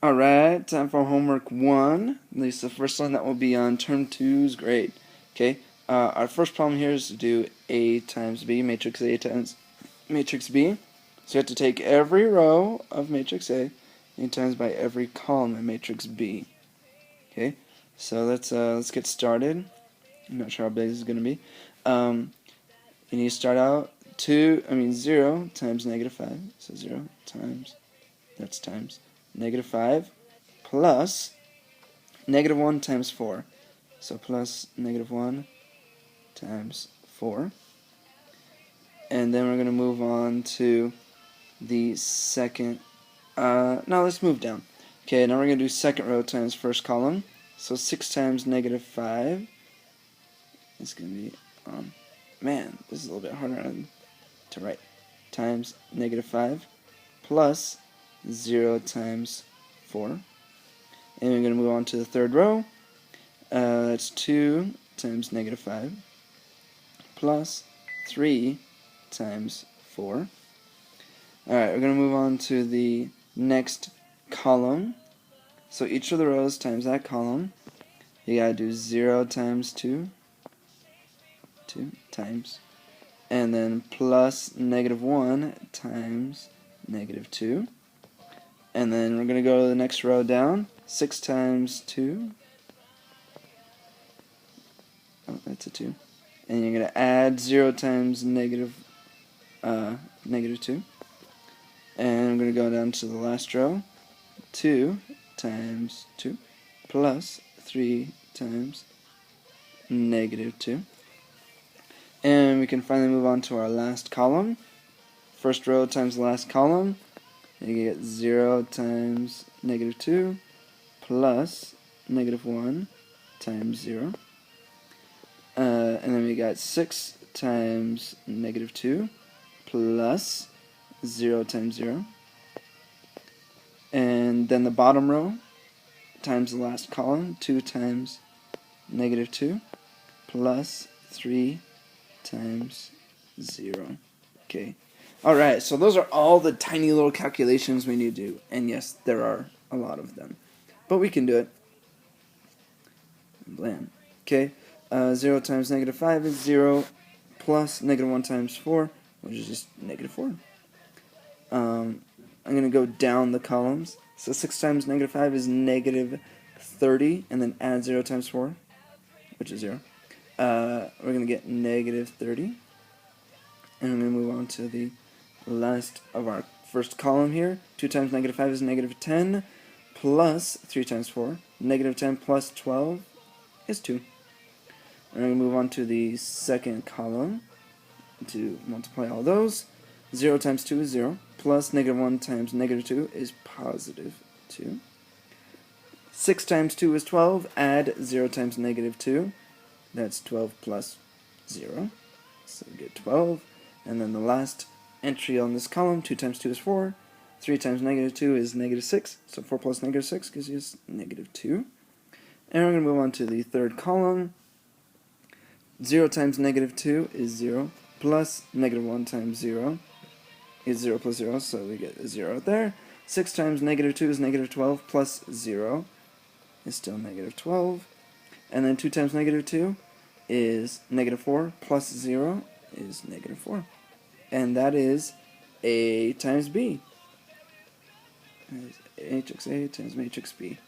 Alright, time for homework 1. At least the first one that will be on term 2's grade. Okay, our first problem here is to do A times B, matrix A times matrix B. So you have to take every row of matrix A and times by every column in matrix B. Okay, so let's get started. I'm not sure how big this is going to be. You need to start out 0 times negative 5. So 0 times, that's times negative 5 plus negative 1 times 4. So plus negative 1 times 4. And then we're going to move on to the second. No, let's move down. Okay, now we're going to do second row times first column. So 6 times negative 5 is going to be, man, this is a little bit harder to write. Times negative 5 plus 0 times 4. And we're going to move on to the third row. That's 2 times negative 5 plus 3 times 4. Alright, we're going to move on to the next column. So each of the rows times that column. You got to do 0 times 2 times, and then plus negative 1 times negative 2. And then we're going to go to the next row down. 6 times 2. Oh, that's a 2. And you're going to add 0 times negative 2. And I'm going to go down to the last row. 2 times 2 plus 3 times negative 2. And we can finally move on to our last column. First row times the last column. You get 0 times negative 2 plus negative 1 times 0. And then we got 6 times negative 2 plus 0 times 0. And then the bottom row times the last column. 2 times negative 2 plus 3 times 0. Okay. Alright, so those are all the tiny little calculations we need to do. And yes, there are a lot of them. But we can do it. Blam. Okay. 0 times negative 5 is 0 plus negative 1 times 4, which is just negative 4. I'm going to go down the columns. So 6 times negative 5 is negative 30, and then add 0 times 4, which is 0. We're going to get negative 30. And I'm going to move on to the last of our first column here. 2 times negative 5 is negative 10, plus 3 times 4. Negative 10 plus 12 is 2. And I'm going to move on to the second column to multiply all those. 0 times 2 is 0, plus negative 1 times negative 2 is positive 2. 6 times 2 is 12, add 0 times negative 2, that's 12 plus 0, so we get 12. And then the last entry on this column, 2 times 2 is 4, 3 times negative 2 is negative 6, so 4 plus negative 6 gives you negative 2. And we're going to move on to the third column. 0 times negative 2 is 0, plus negative 1 times 0 is 0 plus 0, so we get a 0 there. 6 times negative 2 is negative 12, plus 0 is still negative 12. And then 2 times negative 2 is negative 4, plus 0 is negative 4. And that is A times B. Matrix A times matrix B.